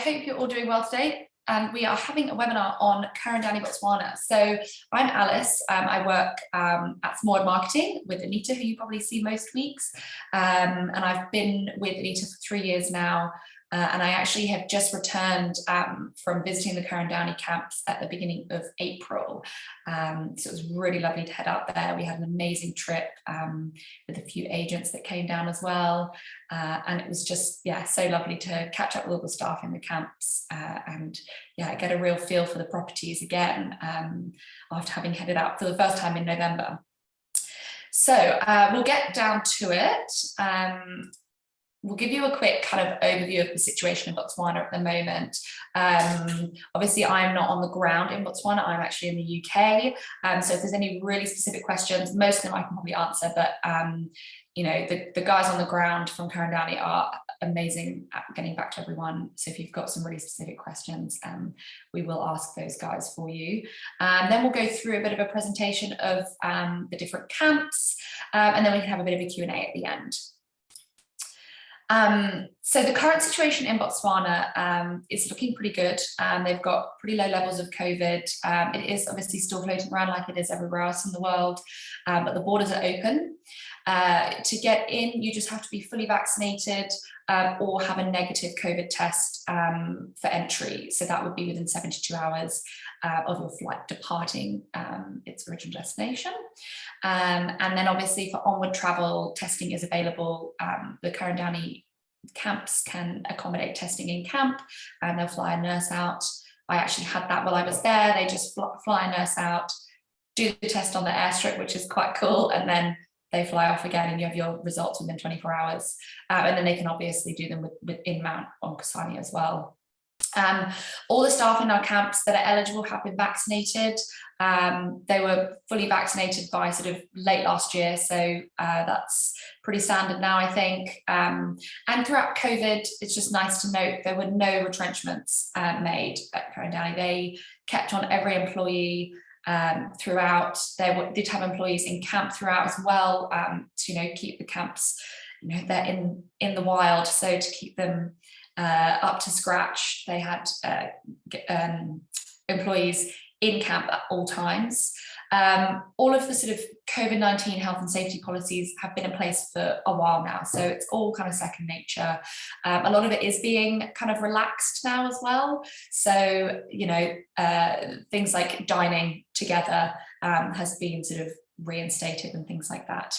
hope you're all doing well today. And we are having a webinar on Ker Downey Botswana. So I'm Alice. I work at Small Marketing with Anita, who you probably see most weeks. And I've been with Anita for 3 years now. And I actually have just returned from visiting the Ker Downey camps at the beginning of April. So it was really lovely to head out there. We had an amazing trip with a few agents that came down as well. And it was just, yeah, so lovely to catch up with all the staff in the camps and yeah, get a real feel for the properties again after having headed out for the first time in November. So we'll get down to it. We'll give you a quick kind of overview of the situation in Botswana at the moment. Obviously, I'm not on the ground in Botswana. I'm actually in the UK. So if there's any really specific questions, most of them I can probably answer, but you know, the guys on the ground from Ker Downey are amazing at getting back to everyone. So if you've got some really specific questions, we will ask those guys for you. Then we'll go through a bit of a presentation of the different camps, and then we can have a bit of a Q&A at the end. So the current situation in Botswana is looking pretty good. They've got pretty low levels of COVID. It is obviously still floating around like it is everywhere else in the world, but the borders are open. To get in, you just have to be fully vaccinated or have a negative COVID test for entry. So that would be within 72 hours of your flight departing its original destination. And then obviously for onward travel, testing is available. The Ker Downey camps can accommodate testing in camp, and they'll fly a nurse out. I actually had that while I was there. They just fly a nurse out, do the test on the airstrip, which is quite cool, and then they fly off again and you have your results within 24 hours. And then they can obviously do them with in Mount Onkosani as well. All the staff in our camps that are eligible have been vaccinated. They were fully vaccinated by sort of late last year, so that's pretty standard now, I think. And throughout COVID, it's just nice to note there were no retrenchments made at Ker Downey. They kept on every employee throughout. They did have employees in camp throughout as well, to, you know, keep the camps, you know, they're in the wild, so to keep them up to scratch. They had employees in camp at all times. All of the sort of COVID-19 health and safety policies have been in place for a while now, so it's all kind of second nature. A lot of it is being kind of relaxed now as well. So, you know, things like dining together has been sort of reinstated and things like that.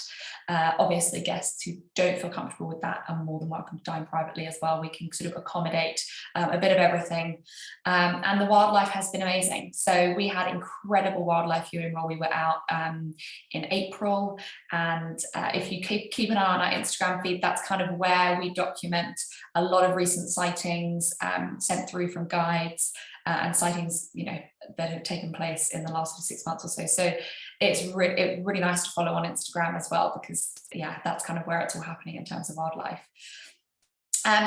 Obviously, guests who don't feel comfortable with that are more than welcome to dine privately as well. We can sort of accommodate a bit of everything. And the wildlife has been amazing. So we had incredible wildlife viewing while we were out in April. And if you keep an eye on our Instagram feed, that's kind of where we document a lot of recent sightings sent through from guides and sightings, you know, that have taken place in the last 6 months or so. So it's really nice to follow on Instagram as well, because yeah, that's kind of where it's all happening in terms of wildlife.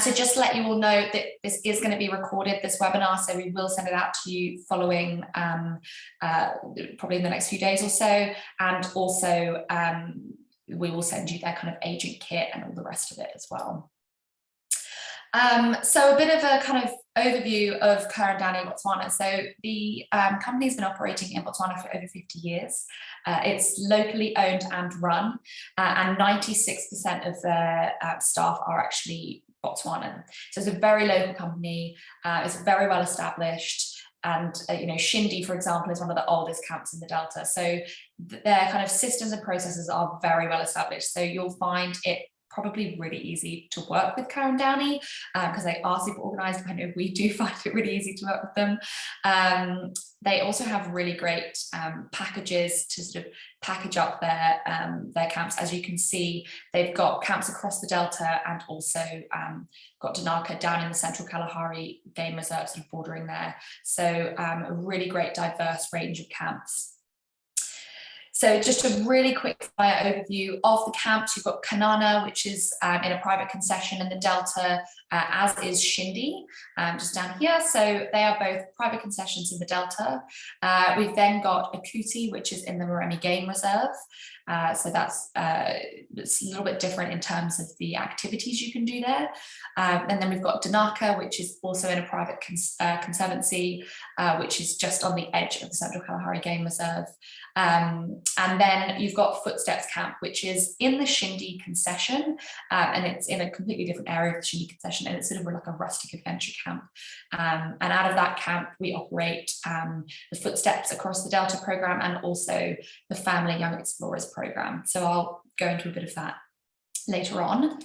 So just to let you all know that this is going to be recorded, this webinar, so we will send it out to you following probably in the next few days or so, and also we will send you their kind of agent kit and all the rest of it as well. So a bit of a kind of overview of Ker Downey Botswana. So the company's been operating in Botswana for over 50 years. It's locally owned and run, and 96% of their staff are actually Botswanan. So it's a very local company. It's very well established. And you know, Shinde, for example, is one of the oldest camps in the Delta. So their kind of systems and processes are very well established. So you'll find it probably really easy to work with Ker Downey because they are super organized. I know we do find it really easy to work with them. They also have really great packages to sort of package up their camps. As you can see, they've got camps across the Delta and also got Dinaka down in the Central Kalahari Game Reserve, sort of bordering there. So a really great diverse range of camps. So just a really quick fire overview of the camps. You've got Kanana, which is in a private concession in the Delta, as is Shinde, just down here. So they are both private concessions in the Delta. We've then got Okuti, which is in the Murami Game Reserve. So that's it's a little bit different in terms of the activities you can do there. And then we've got Dinaka, which is also in a private conservancy, which is just on the edge of the Central Kalahari Game Reserve. And then you've got Footsteps Camp, which is in the Shinde concession, and it's in a completely different area of the Shinde concession, and it's sort of like a rustic adventure camp. And out of that camp, we operate the Footsteps Across the Delta program and also the Family Young Explorers program. So I'll go into a bit of that later on.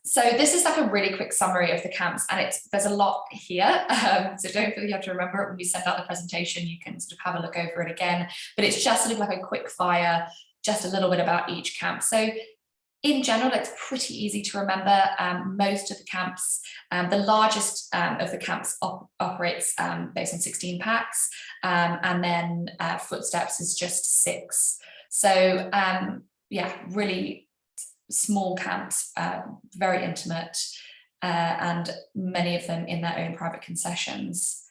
So this is like a really quick summary of the camps, and there's a lot here, so don't feel you have to remember it when we send out the presentation. You can sort of have a look over it again, but it's just sort of like a quick fire, just a little bit about each camp. So in general, it's pretty easy to remember. Most of the camps, the largest of the camps operates based on 16 packs, and then Footsteps is just 6. So yeah, really small camps, very intimate, and many of them in their own private concessions.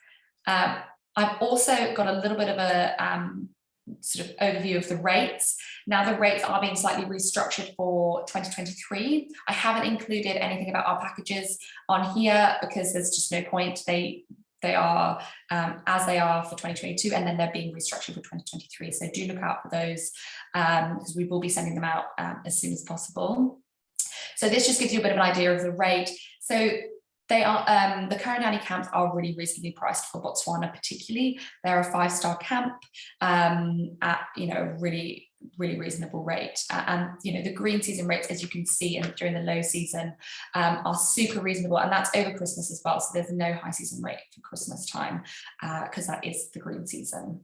I've also got a little bit of a sort of overview of the rates. Now the rates are being slightly restructured for 2023. I haven't included anything about our packages on here because there's just no point. They are as they are for 2022, and then they're being restructured for 2023. So do look out for those because we will be sending them out as soon as possible. So this just gives you a bit of an idea of the rate. So they are the Ker Downey camps are really reasonably priced for Botswana, particularly. They're a 5-star camp at a really reasonable rate, and the green season rates, as you can see, and during the low season are super reasonable, and that's over Christmas as well. So there's no high season rate for Christmas time because that is the green season.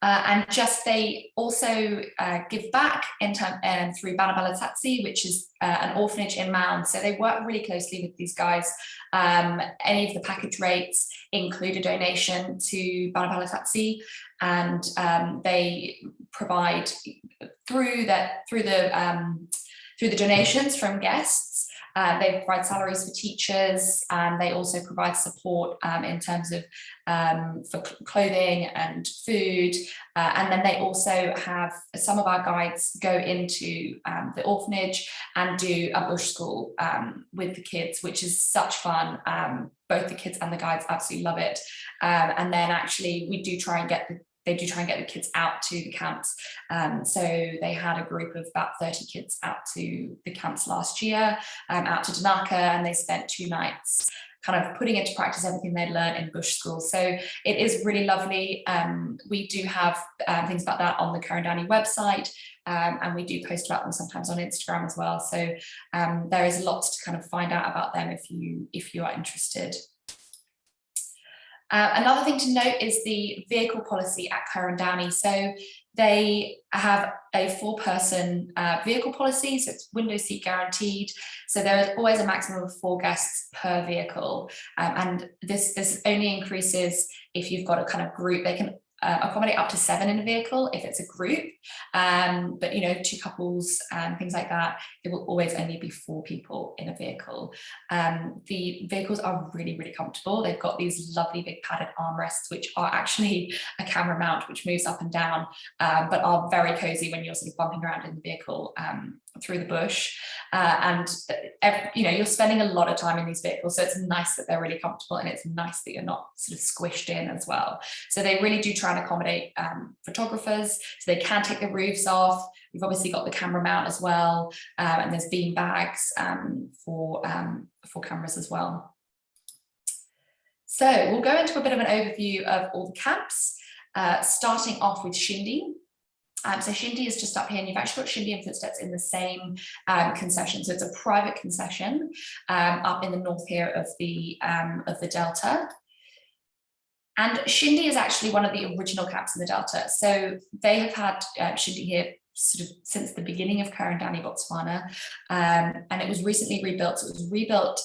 And just they also give back in through Banabalatsi, which is an orphanage in Mound. So they work really closely with these guys. Any of the package rates include a donation to Banabalatsi, and they provide through the donations from guests. They provide salaries for teachers, and they also provide support in terms of for clothing and food. And then they also have some of our guides go into the orphanage and do a bush school with the kids, which is such fun. Both the kids and the guides absolutely love it. And then actually they do try and get the kids out to the camps. So they had a group of about 30 kids out to the camps last year, out to Dinaka, and they spent 2 nights kind of putting into practice everything they'd learned in bush school. So it is really lovely. We do have things about that on the Ker Downey website, and we do post about them sometimes on Instagram as well. So there is lots to kind of find out about them if you are interested. Another thing to note is the vehicle policy at Ker Downey. So they have a 4-person vehicle policy, so it's window seat guaranteed. So there is always a maximum of 4 guests per vehicle, and this only increases if you've got a kind of group. They can accommodate up to 7 in a vehicle if it's a group, but 2 couples and things like that, it will always only be 4 people in a vehicle. The vehicles are really comfortable. They've got these lovely big padded armrests, which are actually a camera mount which moves up and down, but are very cozy when you're sort of bumping around in the vehicle through the bush. And you're spending a lot of time in these vehicles, so it's nice that they're really comfortable, and it's nice that you're not sort of squished in as well. So they really do try and accommodate photographers, so they can take the roofs off. We've obviously got the camera mount as well, and there's bean bags for cameras as well. So we'll go into a bit of an overview of all the camps, starting off with Shinde. So Shinde is just up here, and you've actually got Shinde and Footsteps in the same concession. So it's a private concession up in the north here of the Delta. And Shinde is actually one of the original camps in the Delta. So they have had Shinde here sort of since the beginning of Ker Downey Botswana, and it was recently rebuilt. So it was rebuilt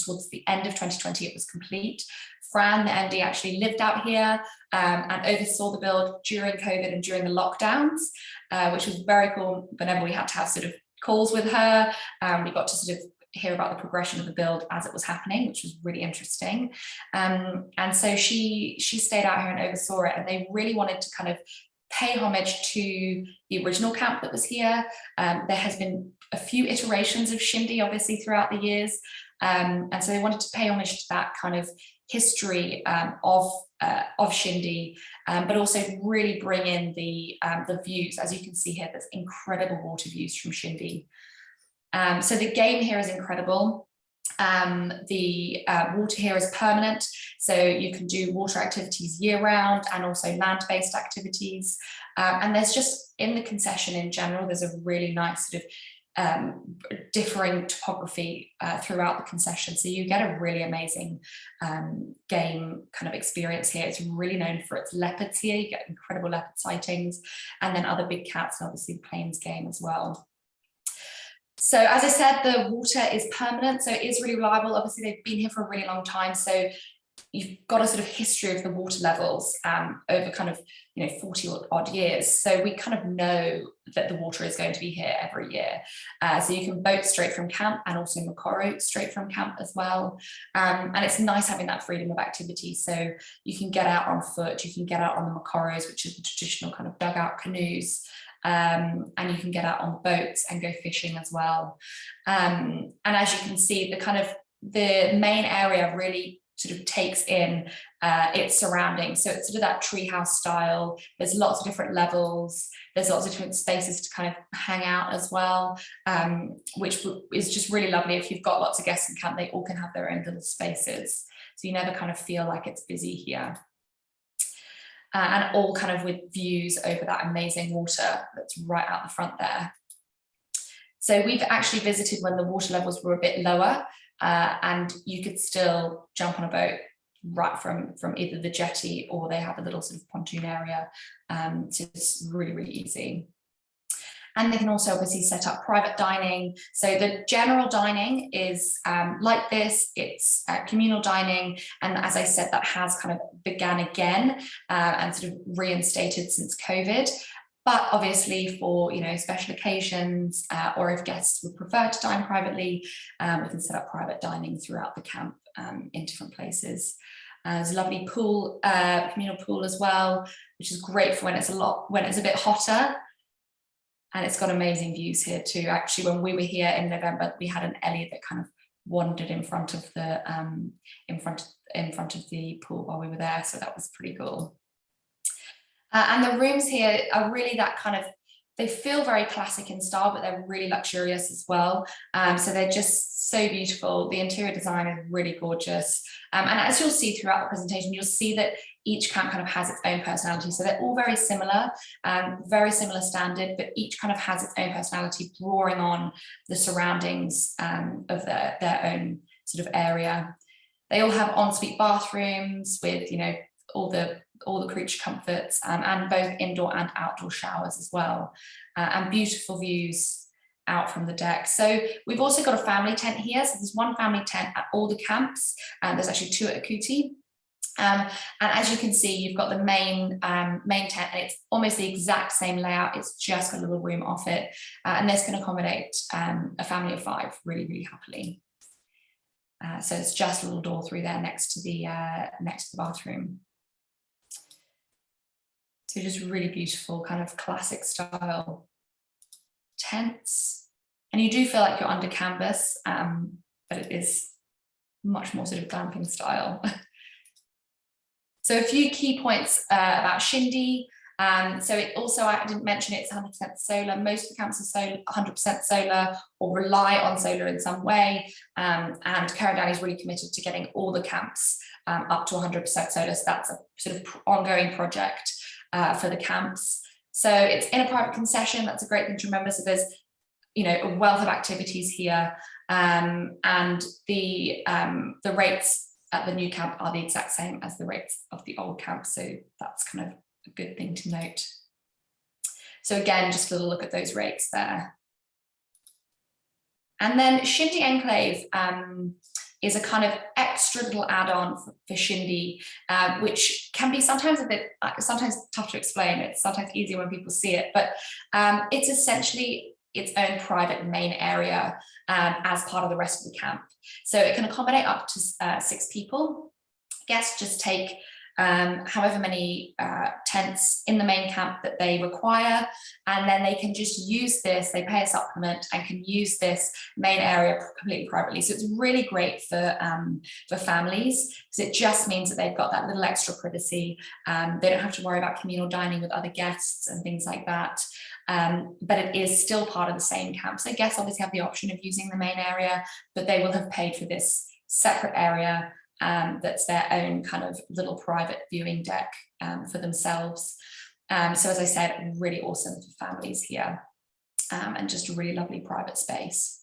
towards the end of 2020. It was complete. Fran, the MD, actually lived out here and oversaw the build during COVID and during the lockdowns, which was very cool. Whenever we had to have sort of calls with her, we got to sort of hear about the progression of the build as it was happening, which was really interesting. And so she stayed out here and oversaw it, and they really wanted to kind of pay homage to the original camp that was here. There has been a few iterations of Shinde, obviously, throughout the years. And so they wanted to pay homage to that kind of history of Shinde, but also really bring in the views. As you can see here, there's incredible water views from Shinde. So the game here is incredible. The water here is permanent, so you can do water activities year round and also land-based activities. And there's just, in the concession in general, there's a really nice sort of differing topography throughout the concession, so you get a really amazing game kind of experience here. It's really known for its leopards here. You get incredible leopard sightings, and then other big cats, and obviously the plains game as well. So as I said, the water is permanent, so it is really reliable. Obviously they've been here for a really long time, so you've got a sort of history of the water levels over kind of 40 odd years. So we kind of know that the water is going to be here every year. So you can boat straight from camp, and also Mokoro straight from camp as well. And it's nice having that freedom of activity. So you can get out on foot, you can get out on the Mokoros, which is the traditional kind of dugout canoes. And you can get out on boats and go fishing as well. And as you can see, the main area really sort of takes in its surroundings. So it's sort of that treehouse style. There's lots of different levels. There's lots of different spaces to kind of hang out as well, which is just really lovely. If you've got lots of guests in camp, they all can have their own little spaces. So you never kind of feel like it's busy here. And all kind of with views over that amazing water that's right out the front there. So we've actually visited when the water levels were a bit lower, and you could still jump on a boat right from either the jetty, or they have a little sort of pontoon area. So it's really, really easy. And they can also obviously set up private dining. So the general dining is like this. It's communal dining. And as I said, that has kind of began again and sort of reinstated since COVID. But obviously for special occasions, or if guests would prefer to dine privately, we can set up private dining throughout the camp in different places. There's a lovely pool, communal pool as well, which is great for when it's a bit hotter. And it's got amazing views here too. Actually, when we were here in November, we had an Elliot that kind of wandered in front of the in front of the pool while we were there, so that was pretty cool. And the rooms here are really that kind of, they feel very classic in style, but they're really luxurious as well. So they're just so beautiful. The interior design is really gorgeous. And as you'll see throughout the presentation, you'll see that each camp kind of has its own personality. So they're all very similar standard, but each kind of has its own personality, drawing on the surroundings of their own sort of area. They all have ensuite bathrooms with, all the creature comforts, and both indoor and outdoor showers as well, and beautiful views out from the deck. So we've also got a family tent here. So there's one family tent at all the camps, and there's actually two at Okuti. And as you can see, you've got the main tent, and it's almost the exact same layout. It's just got a little room off it, and this can accommodate a family of 5 really, really happily. So it's just a little door through there next to the bathroom. So just really beautiful kind of classic style tents. And you do feel like you're under canvas, but it is much more sort of glamping style. So a few key points about Shinde. So it also, I didn't mention, it's 100% solar. Most of the camps are 100% solar or rely on solar in some way. And Ker Downey is really committed to getting all the camps up to 100% solar. So that's a sort of ongoing project for the camps. So it's in a private concession. That's a great thing to remember. So there's, a wealth of activities here, and the rates at the new camp are the exact same as the rates of the old camp. So that's kind of a good thing to note. So again, just a little look at those rates there. And then Shinde Enclave is a kind of extra little add-on for Shinde, which can be sometimes sometimes tough to explain. It's sometimes easier when people see it, but it's essentially its own private main area as part of the rest of the camp. So it can accommodate up to 6 people. Guests just take however many tents in the main camp that they require, and then they can just use this, they pay a supplement and can use this main area completely privately. So it's really great for families, because it just means that they've got that little extra privacy. They don't have to worry about communal dining with other guests and things like that. But it is still part of the same camp. So guests obviously have the option of using the main area, but they will have paid for this separate area that's their own kind of little private viewing deck for themselves. So as I said, really awesome for families here, and just a really lovely private space.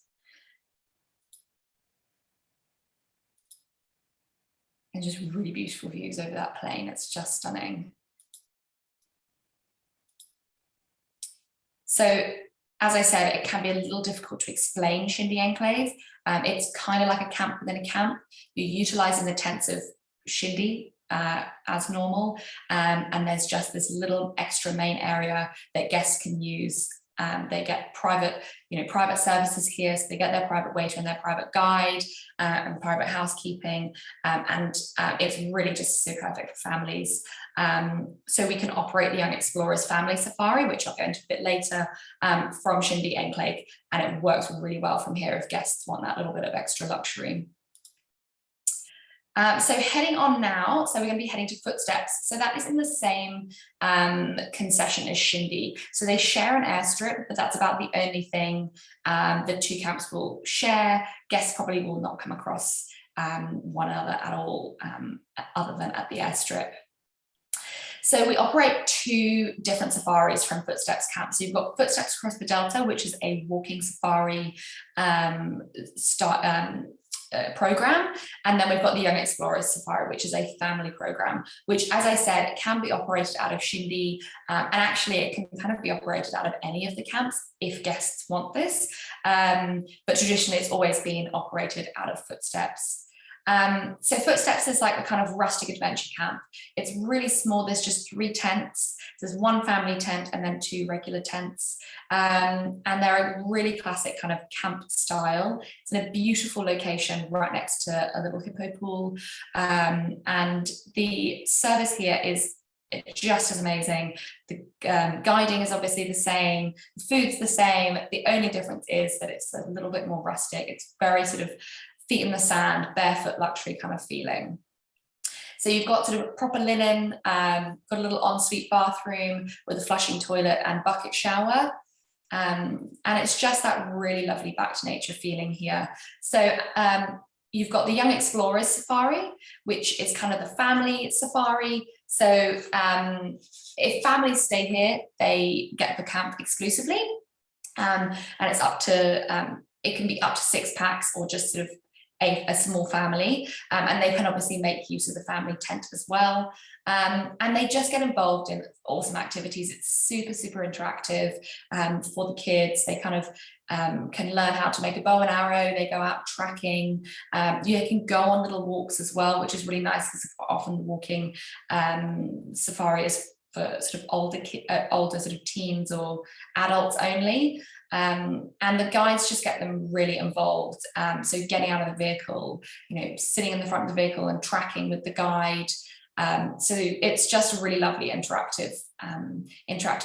And just really beautiful views over that plain. It's just stunning. So as I said, it can be a little difficult to explain Shinde Enclave. It's kind of like a camp within a camp. You're utilizing the tents of Shinde as normal, and there's just this little extra main area that guests can use. They get private services here, so they get their private waiter and their private guide and private housekeeping, and it's really just so perfect for families. So we can operate the Young Explorers Family Safari, which I'll go into a bit later, from Shinde Enclave, and it works really well from here if guests want that little bit of extra luxury. So heading on now, so we're going to be heading to Footsteps. So that is in the same concession as Shinde. So they share an airstrip, but that's about the only thing the two camps will share. Guests probably will not come across one another at all, other than at the airstrip. So we operate 2 different safaris from Footsteps Camp. So you've got Footsteps Across the Delta, which is a walking safari program, and then we've got the Young Explorers Safari, which is a family program, which, as I said, it can be operated out of Shinde, and actually it can kind of be operated out of any of the camps if guests want this, but traditionally it's always been operated out of Footsteps. So Footsteps is like a kind of rustic adventure camp. It's really small. There's just 3 tents. There's 1 family tent and then 2 regular tents. And they're a really classic kind of camp style. It's in a beautiful location right next to a little hippo pool. And the service here is just as amazing. The guiding is obviously the same. The food's the same. The only difference is that it's a little bit more rustic. It's very sort of feet in the sand, barefoot luxury kind of feeling. So you've got sort of proper linen, got a little ensuite bathroom with a flushing toilet and bucket shower. And it's just that really lovely back to nature feeling here. So you've got the Young Explorers Safari, which is kind of the family safari. So if families stay here, they get the camp exclusively. And it's up to, it can be up to 6 packs or just sort of a small family, and they can obviously make use of the family tent as well, and they just get involved in awesome activities. It's super interactive for the kids. They kind of can learn how to make a bow and arrow. They go out tracking. You can go on little walks as well, which is really nice, because often the walking safari is for sort of older sort of teens or adults only. And the guides just get them really involved. So getting out of the vehicle, sitting in the front of the vehicle and tracking with the guide. So it's just a really lovely interactive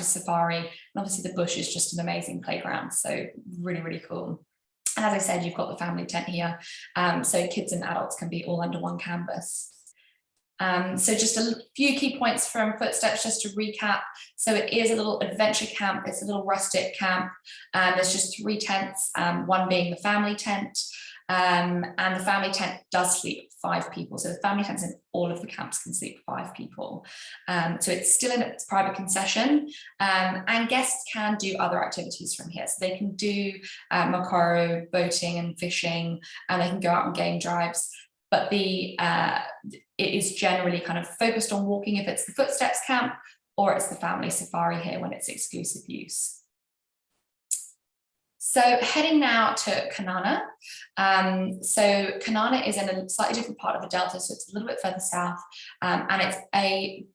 safari. And obviously the bush is just an amazing playground. So really cool. And as I said, you've got the family tent here. So kids and adults can be all under one canvas. So just a few key points from Footsteps, just to recap. So it is a little adventure camp. It's a little rustic camp. There's just 3 tents, 1 being the family tent. And the family tent does sleep 5 people. So the family tents in all of the camps can sleep 5 people. So it's still in its private concession. And guests can do other activities from here. So they can do Makoro, boating and fishing, and they can go out on game drives. But it is generally kind of focused on walking if it's the Footsteps camp, or it's the family safari here when it's exclusive use. So heading now to Kanana. So Kanana is in a slightly different part of the Delta, so it's a little bit further south, and it's a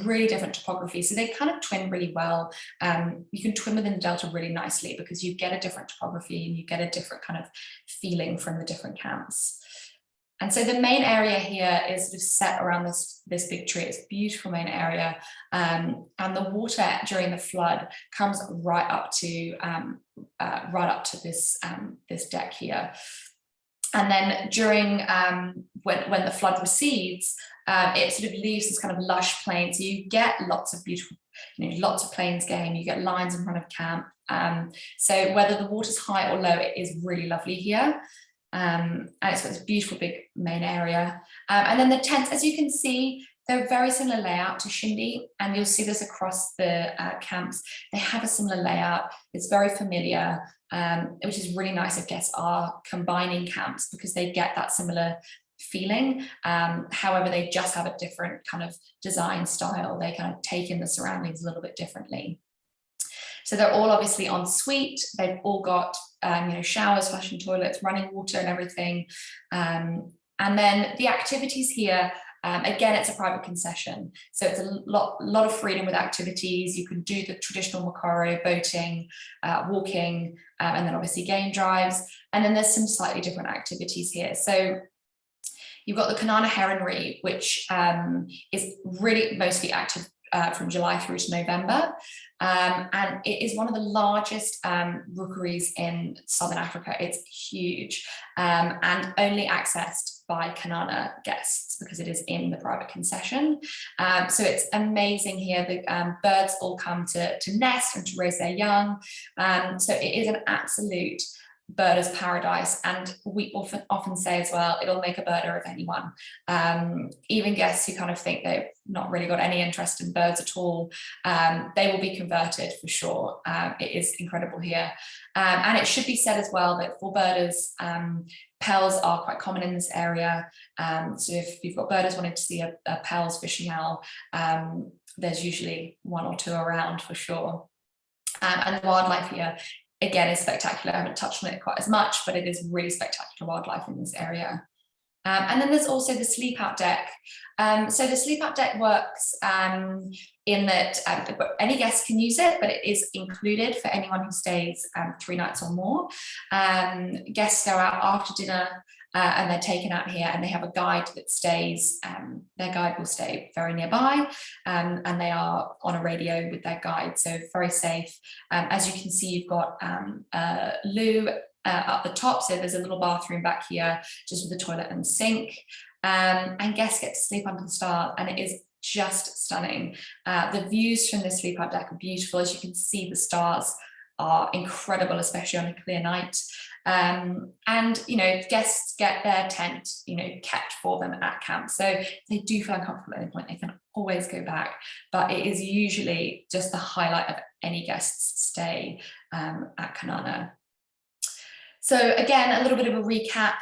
really different topography. So they kind of twin really well. You can twin within the Delta really nicely because you get a different topography and you get a different kind of feeling from the different camps. And so the main area here is sort of set around this big tree. It's a beautiful main area, and the water during the flood comes right up to this deck here. And then during when the flood recedes, it sort of leaves this kind of lush plain. So you get lots of beautiful, lots of plains game. You get lines in front of camp. So whether the water's high or low, it is really lovely here. And it's got this beautiful big main area. And then the tents, as you can see, they're a very similar layout to Shinde, and you'll see this across the camps. They have a similar layout. It's very familiar, which is really nice if guests are combining camps because they get that similar feeling. However, they just have a different kind of design style. They kind of take in the surroundings a little bit differently. So they're all obviously en suite. They've all got showers, flushing toilets, running water and everything. And then the activities here, again, it's a private concession. So it's a lot of freedom with activities. You can do the traditional Makoro, boating, walking, and then obviously game drives. And then there's some slightly different activities here. So you've got the Kanana Heronry, which is really mostly active from July through to November. And it is one of the largest rookeries in Southern Africa. It's huge and only accessed by Kanana guests because it is in the private concession. So it's amazing here. The birds all come to nest and to raise their young. So it is an absolute birder's paradise, and we often say as well, it'll make a birder of anyone. Even guests who kind of think they've not really got any interest in birds at all, they will be converted for sure. It is incredible here, and it should be said as well that for birders, pels are quite common in this area. So if you've got birders wanting to see a pels fishing owl, there's usually one or two around for sure. And the wildlife here, again, is spectacular. I haven't touched on it quite as much, but it is really spectacular wildlife in this area. And then there's also the Sleepout deck. So the Sleepout deck works in that any guest can use it, but it is included for anyone who stays 3 nights or more. Guests go out after dinner and they're taken out here, and they have a guide that stays. Their guide will stay very nearby, and they are on a radio with their guide, so very safe. As you can see, you've got a loo up the top, so there's a little bathroom back here just with a toilet and sink, and guests get to sleep under the stars, and it is just stunning. The views from the Sleepout deck are beautiful. As you can see, the stars are incredible, especially on a clear night. And guests get their tent kept for them at camp, so if they do feel uncomfortable at any point, they can always go back, but it is usually just the highlight of any guest's stay at Kanana. So again, a little bit of a recap.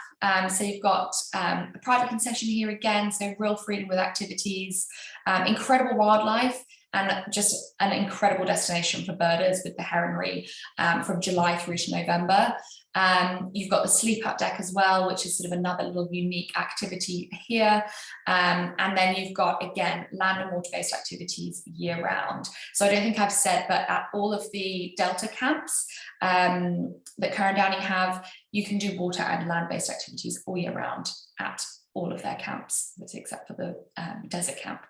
So you've got a private concession here again, so real freedom with activities, incredible wildlife, and just an incredible destination for birders with the Heronry from July through to November. You've got the Sleepout deck as well, which is sort of another little unique activity here. And then you've got, again, land and water-based activities year round. So I don't think I've said, but at all of the Delta camps that Ker and Downey have, you can do water and land-based activities all year round at all of their camps, except for the desert camp.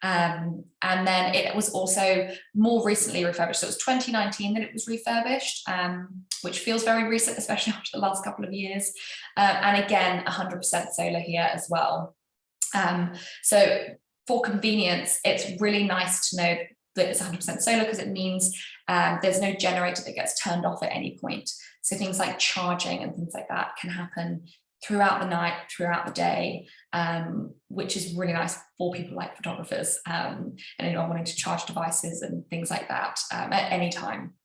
And then it was also more recently refurbished. So it was 2019 that it was refurbished, which feels very recent, especially after the last couple of years. And again, 100% solar here as well. So for convenience, it's really nice to know that it's 100% solar, because it means there's no generator that gets turned off at any point. So things like charging and things like that can happen throughout the night, throughout the day, which is really nice for people like photographers and anyone wanting to charge devices and things like that at any time.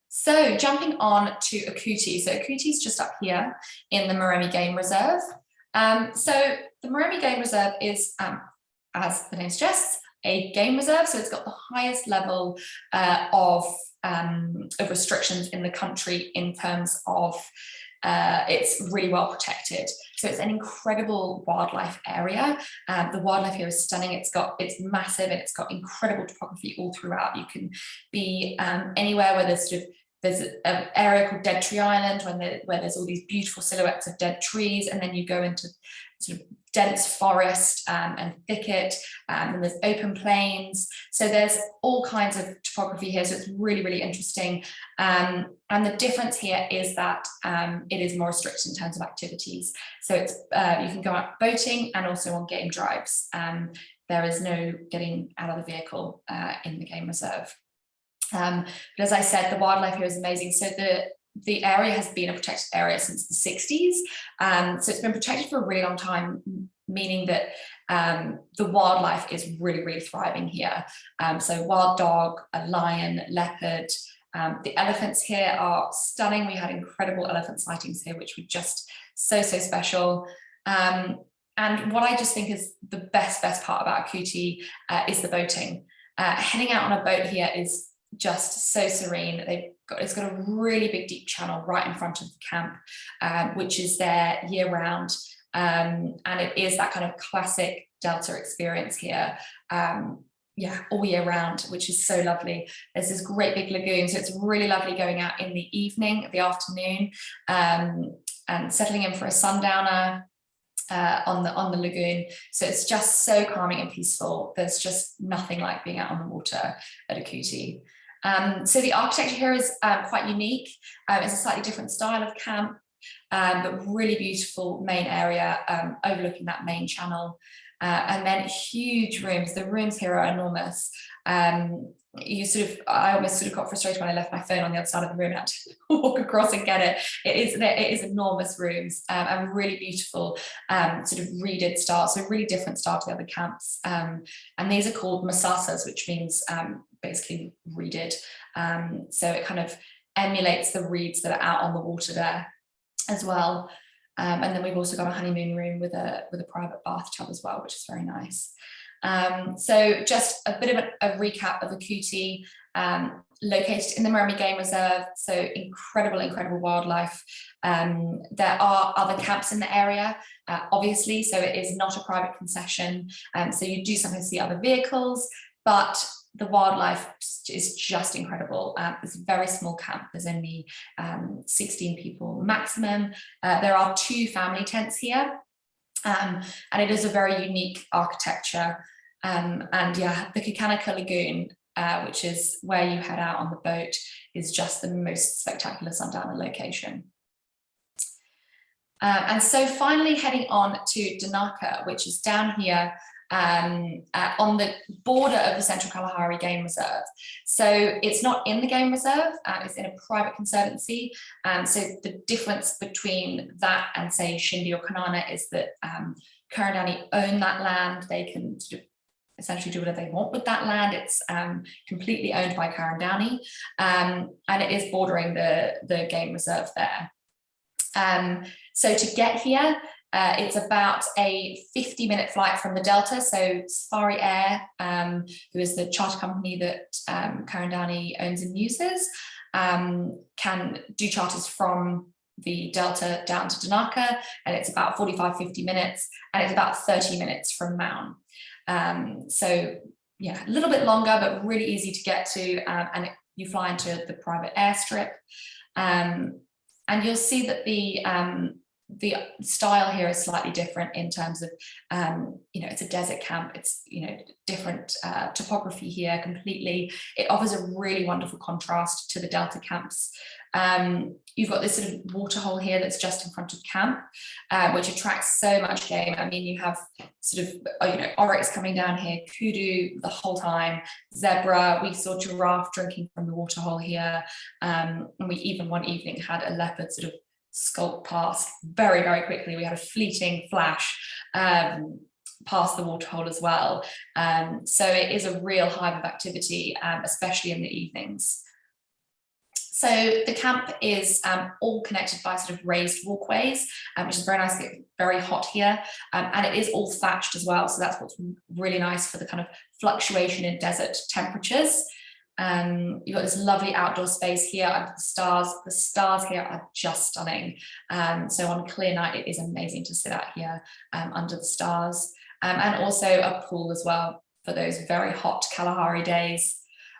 So jumping on to Okuti. So Okuti is just up here in the Murami Game Reserve. So the Murami Game Reserve is, as the name suggests, a game reserve. So it's got the highest level of restrictions in the country in terms of it's really well protected. So it's an incredible wildlife area. The wildlife here is stunning. It's massive and it's got incredible topography all throughout. You can be anywhere where there's an area called Dead Tree Island where there's all these beautiful silhouettes of dead trees, and then you go into sort of dense forest and thicket, and there's open plains. So there's all kinds of topography here. So it's really, really interesting. And the difference here is that it is more restricted in terms of activities. So it's you can go out boating and also on game drives. There is no getting out of the vehicle in the game reserve. But as I said, the wildlife here is amazing. So the area has been a protected area since the 60s. So it's been protected for a really long time, meaning that the wildlife is really, really thriving here. So wild dog, a lion, leopard. The elephants here are stunning. We had incredible elephant sightings here, which were just so special. And what I just think is the best part about Okuti is the boating. Heading out on a boat here is just so serene. It's got a really big deep channel right in front of the camp, which is there year round, and it is that kind of classic Delta experience here, all year round, which is so lovely. There's this great big lagoon, so it's really lovely going out in the evening, the afternoon, and settling in for a sundowner on the lagoon. So it's just so calming and peaceful. There's just nothing like being out on the water at Okuti. So the architecture here is quite unique. It's a slightly different style of camp, but really beautiful main area overlooking that main channel. And then huge rooms. The rooms here are enormous. I almost sort of got frustrated when I left my phone on the other side of the room and had to walk across and get it. It is enormous rooms, and really beautiful sort of reeded style, so really different style to the other camps. And these are called masasas, which means basically reeded. So it kind of emulates the reeds that are out on the water there as well. And then we've also got a honeymoon room with a private bathtub as well, which is very nice. So just a bit of a recap of Okuti, located in the Murami Game Reserve, so incredible wildlife. There are other camps in the area, obviously, so it is not a private concession, so you do sometimes see other vehicles, but the wildlife is just incredible. It's a very small camp. There's only 16 people maximum. There are 2 family tents here, and it is a very unique architecture. And yeah, the Kanana Lagoon, which is where you head out on the boat, is just the most spectacular sundowner location. And so finally heading on to Dinaka, which is down here on the border of the Central Kalahari Game Reserve. So it's not in the game reserve, it's in a private conservancy. So the difference between that and say Shinde or Kanana is that Ker Downey own that land. They can sort of essentially do whatever they want with that land. It's completely owned by Ker Downey, and it is bordering the game reserve there. So to get here, it's about a 50-minute flight from the Delta. So Safari Air, who is the charter company that Ker Downey owns and uses, can do charters from the Delta down to Dinaka, and it's about 45-50 minutes, and it's about 30 minutes from Maun. So yeah, a little bit longer, but really easy to get to, and you fly into the private airstrip, and you'll see that the style here is slightly different in terms of, it's a desert camp. It's, different topography here completely. It offers a really wonderful contrast to the Delta camps. You've got this sort of waterhole here that's just in front of camp, which attracts so much game. I mean, you have sort of, oryx coming down here, kudu the whole time, zebra. We saw giraffe drinking from the waterhole here. And we even one evening had a leopard sort of skulk past very, very quickly. We had a fleeting flash past the waterhole as well. So it is a real hive of activity, especially in the evenings. So the camp is all connected by sort of raised walkways, which is very nice. It's very hot here, and it is all thatched as well. So that's what's really nice for the kind of fluctuation in desert temperatures. You've got this lovely outdoor space here under the stars. The stars here are just stunning. So on a clear night, it is amazing to sit out here under the stars. And also a pool as well for those very hot Kalahari days.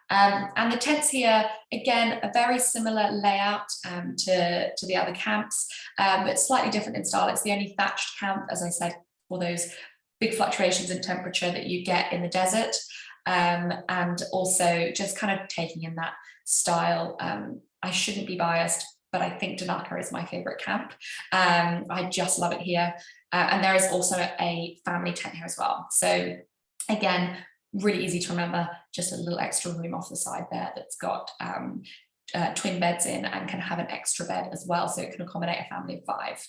And the tents here, again, a very similar layout to the other camps, but slightly different in style. It's the only thatched camp, as I said, for those big fluctuations in temperature that you get in the desert. And also just kind of taking in that style. I shouldn't be biased, but I think Dinaka is my favorite camp. I just love it here. And there is also a family tent here as well. So again, really easy to remember, just a little extra room off the side there that's got twin beds in and can have an extra bed as well. So it can accommodate a family of 5.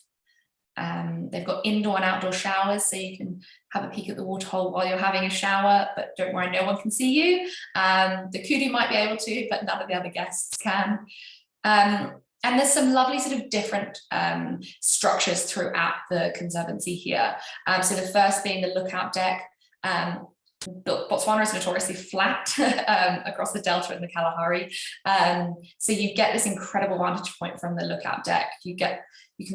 They've got indoor and outdoor showers, so you can have a peek at the waterhole while you're having a shower, but don't worry, no one can see you. The kudu might be able to, but none of the other guests can. And there's some lovely sort of different structures throughout the conservancy here. So the first being the lookout deck. Botswana is notoriously flat across the delta and the Kalahari. So you get this incredible vantage point from the lookout deck. You can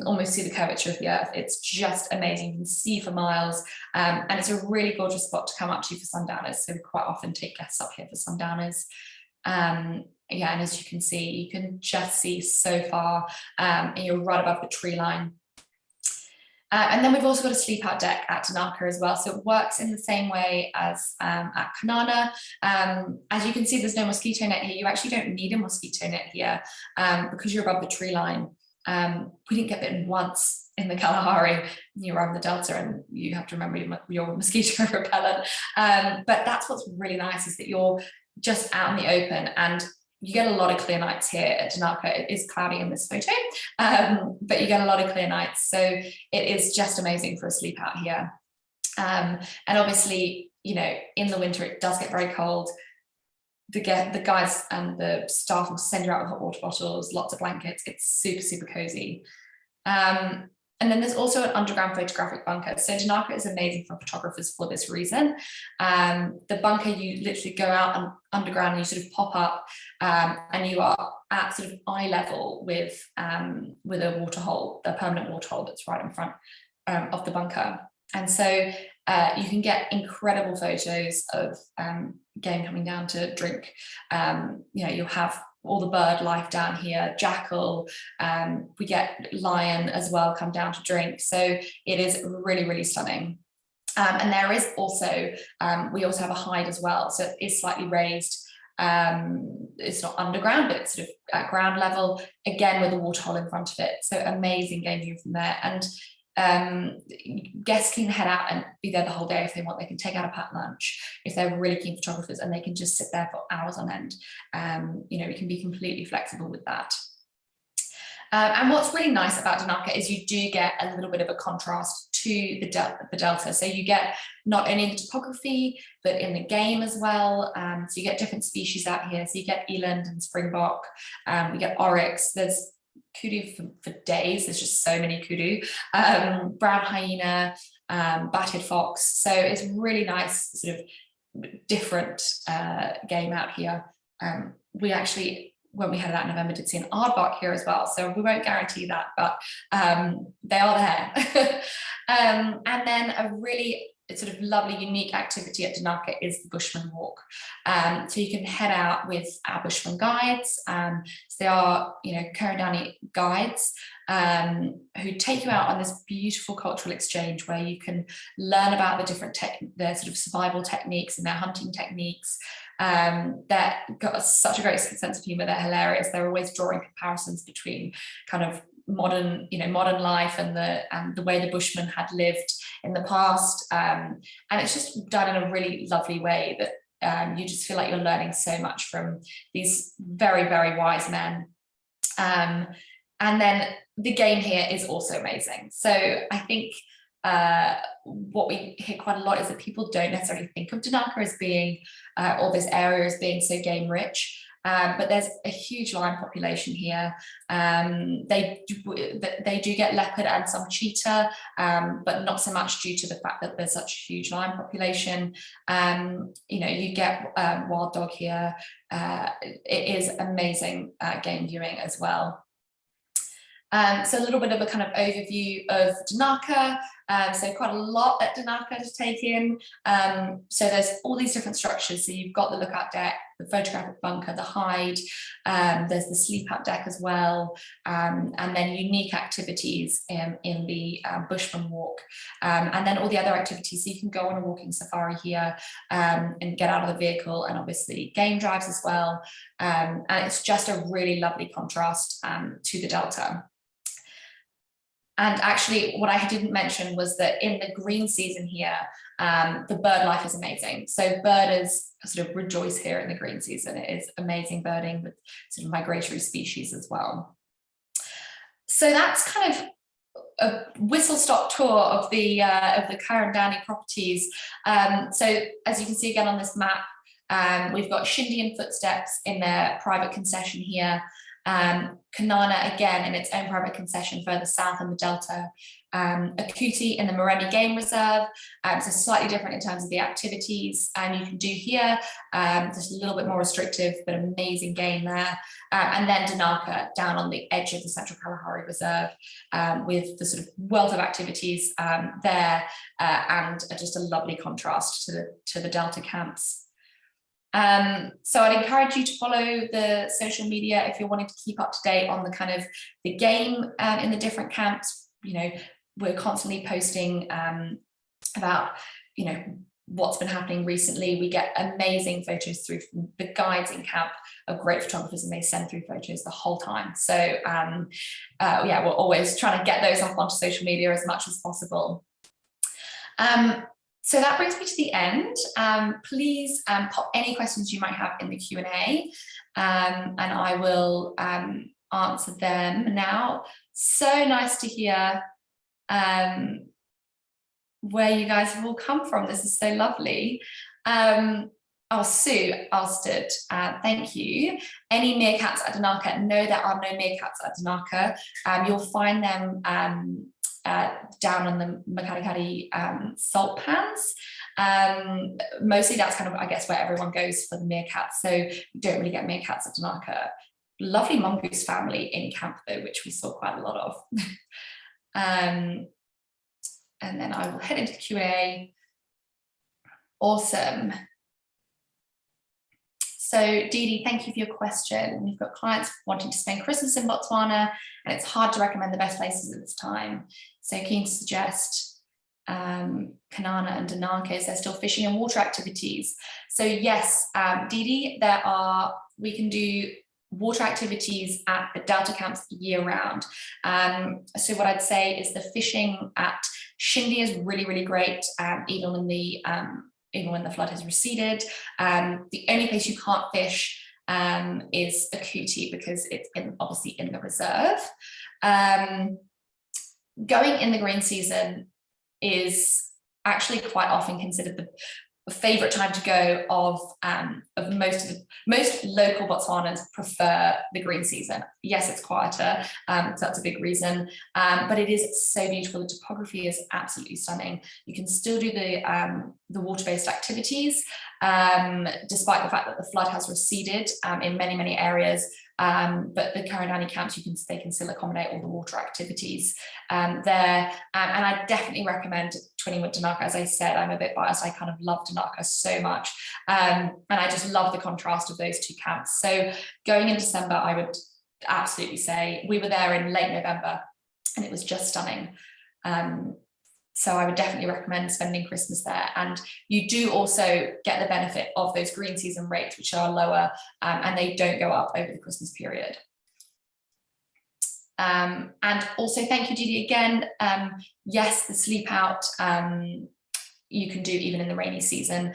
almost see the curvature of the earth. It's just amazing. You can see for miles. And it's a really gorgeous spot to come up to for sundowners. So we quite often take guests up here for sundowners. Yeah, and as you can see, you can just see so far, and you're right above the tree line. And then we've also got a sleep out deck at Dinaka as well. So it works in the same way as at Kanana. As you can see, there's no mosquito net here. You actually don't need a mosquito net here because you're above the tree line. We didn't get bitten once in the Kalahari. You're on the delta and you have to remember your mosquito repellent. But that's what's really nice, is that you're just out in the open, and you get a lot of clear nights here at Dinaka. It is cloudy in this photo, but you get a lot of clear nights. So it is just amazing for a sleep out here. And obviously, you know, in the winter, it does get very cold. The guys and the staff will send you out with hot water bottles, lots of blankets. It's super, super cozy. And then there's also an underground photographic bunker. So Dinaka is amazing for photographers for this reason. The bunker, you literally go out and underground and you sort of pop up, and you are at sort of eye level with a waterhole, a permanent waterhole that's right in front of the bunker. And so you can get incredible photos of game coming down to drink. You know, you'll have all the bird life down here, jackal, we get lion as well come down to drink. So it is really, really stunning. And there is also, we also have a hide as well. So it is slightly raised. It's not underground, but it's sort of at ground level, again with a waterhole in front of it. So amazing game view from there. And guests can head out and be there the whole day if they want. They can take out a packed lunch if they're really keen photographers, and they can just sit there for hours on end. You know, we can be completely flexible with that. And what's really nice about Dinaka is you do get a little bit of a contrast to the delta. So you get not only in the topography, but in the game as well. So you get different species out here. So you get eland and springbok, we get oryx, there's kudu for days. There's just so many kudu, brown hyena, batted fox. So it's really nice, sort of different game out here. We actually, when we headed out in November, did see an aardvark here as well. So we won't guarantee that, but they are there. And then a really sort of lovely, unique activity at Dinaka is the Bushman Walk. So you can head out with our Bushman guides. So they are, you know, Ker Downey guides who take you out on this beautiful cultural exchange where you can learn about the different their sort of survival techniques and their hunting techniques. They've got such a great sense of humor. They're hilarious. They're always drawing comparisons between kind of modern life and the way the Bushmen had lived in the past, and it's just done in a really lovely way that you just feel like you're learning so much from these very, very wise men. And then the game here is also amazing. So I think what we hear quite a lot is that people don't necessarily think of Dinaka as being, or this area as being so game rich. but there's a huge lion population here. They do get leopard and some cheetah, but not so much due to the fact that there's such a huge lion population. You know, you get wild dog here. It is amazing game viewing as well. So a little bit of a kind of overview of Dinaka. So quite a lot at Dinaka to take in. So there's all these different structures. So you've got the lookout deck, the photographic bunker, the hide, there's the sleepout deck as well, and then unique activities in the Bushman Walk, and then all the other activities. So you can go on a walking safari here and get out of the vehicle, and obviously game drives as well. And it's just a really lovely contrast to the Delta. And actually, what I didn't mention was that in the green season here, the bird life is amazing. So birders sort of rejoice here in the green season. It is amazing birding with sort of migratory species as well. So that's kind of a whistle-stop tour of the Ker Downey properties. So as you can see again on this map, we've got Shinde and Footsteps in their private concession here. Kanana again in its own private concession further south in the Delta, Okuti in the Murami Game Reserve, so slightly different in terms of the activities you can do here, just a little bit more restrictive but amazing game there, and then Dinaka down on the edge of the Central Kalahari Reserve with the sort of wealth of activities there and just a lovely contrast to the Delta camps. So I'd encourage you to follow the social media if you're wanting to keep up to date on the kind of the game in the different camps. You know, we're constantly posting about, you know, what's been happening recently. We get amazing photos through from the guides in camp of great photographers, and they send through photos the whole time. So yeah, we're always trying to get those up onto social media as much as possible. So that brings me to the end. Please pop any questions you might have in the Q&A, and I will answer them now. So nice to hear where you guys have all come from. This is so lovely. Oh, Sue Alsted, thank you. Any meerkats at Dinaka? No, there are no meerkats at Dinaka. You'll find them down on the Makanikari salt pans. Mostly that's kind of, I guess, where everyone goes for the meerkats. So you don't really get meerkats at Dinaka. Lovely mongoose family in camp though, which we saw quite a lot of. And then I will head into the Q&A. Awesome. So Dee Dee, thank you for your question. We've got clients wanting to spend Christmas in Botswana, and it's hard to recommend the best places at this time. So keen to suggest Kanana and Dinaka. Is there still fishing and water activities? So yes, Dee Dee, we can do water activities at the Delta camps year round. So what I'd say is the fishing at Shinde is really, really great, even when the flood has receded. The only place you can't fish is Okuti because it's obviously in the reserve. Going in the green season is actually quite often considered the favorite time to go of most local Botswanans prefer the green season. Yes, it's quieter, so that's a big reason, but it is so beautiful. The topography is absolutely stunning. You can still do the water-based activities, despite the fact that the flood has receded in many, many areas. But the Ker Downey camps, they can still accommodate all the water activities there. And I definitely recommend twinning with Dinaka. As I said, I'm a bit biased. I kind of love Dinaka so much. And I just love the contrast of those two camps. So going in December, I would absolutely say, we were there in late November and it was just stunning. So I would definitely recommend spending Christmas there. And you do also get the benefit of those green season rates, which are lower, and they don't go up over the Christmas period. And also thank you, Judy, again. Yes, the Sleepout you can do even in the rainy season.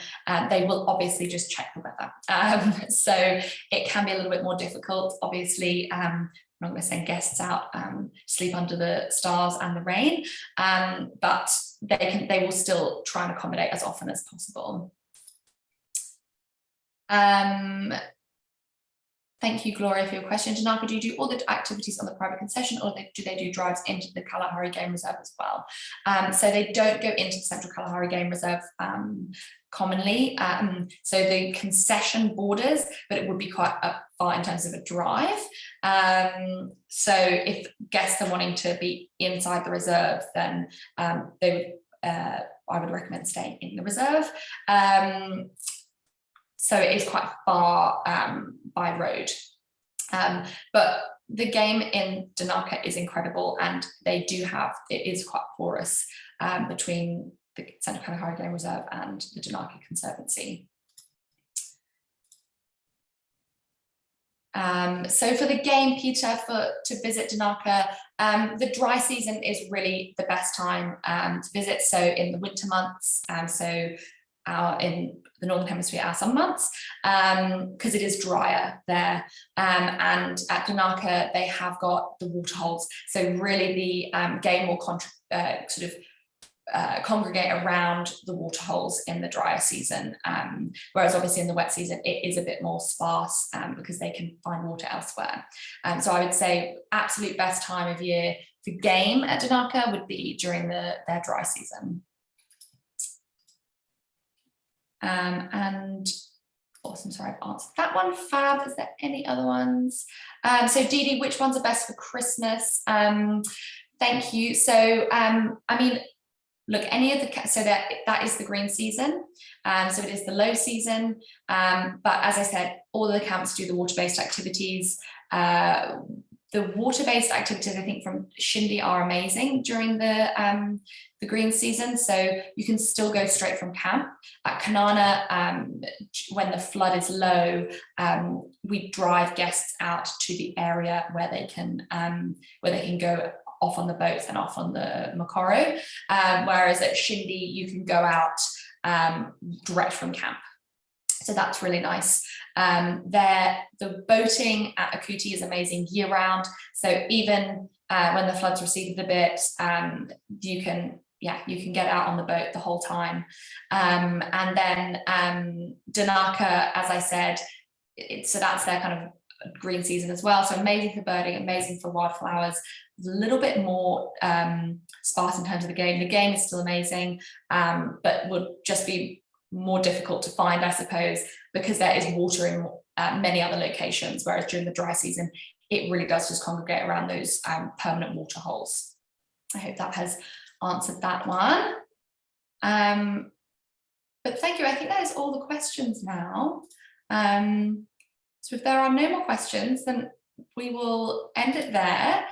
They will obviously just check the weather. So it can be a little bit more difficult, obviously. I'm not going to send guests out sleep under the stars and the rain, but they will still try and accommodate as often as possible. Thank you, Gloria, for your question. Dinaka, do you do all the activities on the private concession, or do they do drives into the Kalahari Game Reserve as well? So they don't go into the Central Kalahari Game Reserve commonly. So the concession borders, but it would be quite far in terms of a drive. So if guests are wanting to be inside the reserve, then they would, I would recommend staying in the reserve. So it is quite far by road. But the game in Dinaka is incredible, and they do have, it is quite porous between the Central Kalahari Game Reserve and the Dinaka Conservancy. So for the game, Peter, to visit Dinaka, the dry season is really the best time to visit. So in the winter months, in the Northern Hemisphere, our summer months, because it is drier there. And at Dinaka, they have got the waterholes. So really the game will congregate around the waterholes in the drier season. Whereas obviously in the wet season, it is a bit more sparse because they can find water elsewhere. So I would say absolute best time of year for game at Dinaka would be during their dry season. And awesome, sorry, I've answered that one. Fab, is there any other ones? So Dee Dee, which ones are best for Christmas? Thank you. So I mean, look, any of the, so that is the green season. So it is the low season. But as I said, all the camps do the water-based activities. The water-based activities, I think, from Shinde are amazing during the green season. So you can still go straight from camp. At Kanana, when the flood is low, we drive guests out to the area where they can go off on the boats and off on the Makoro. Whereas at Shinde, you can go out direct from camp. So that's really nice. The boating at Okuti is amazing year round. So even when the floods receded a bit, you can get out on the boat the whole time. And then Dinaka, as I said, so that's their kind of green season as well. So amazing for birding, amazing for wildflowers. A little bit more sparse in terms of the game. The game is still amazing, but would just be more difficult to find, I suppose, because there is water in many other locations, whereas during the dry season, it really does just congregate around those permanent water holes. I hope that has answered that one. But thank you. I think that is all the questions now. So if there are no more questions, then we will end it there.